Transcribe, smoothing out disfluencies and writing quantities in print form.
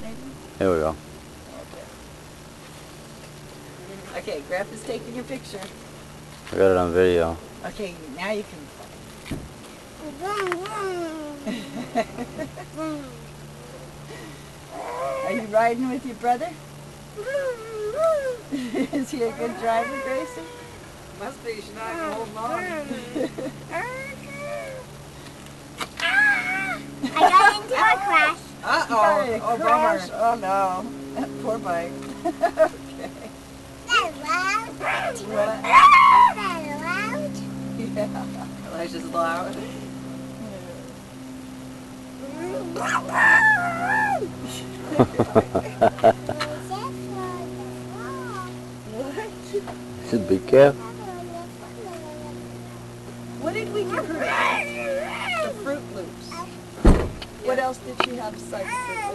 maybe? Here we go. Okay, Grandpa's taking your picture. I got it on video. Okay, now you can. Are you riding with your brother? Is he a good driver, Gracie? Must be, she's not even holding on. I got into a crash. Uh-oh. Oh, bummer. Oh no. Poor bike. Okay. That's loud. What? That's loud. Yeah. Elijah's loud. Should be careful. What did we give her? The Fruit Loops. What else did she have besides Fruit Loops?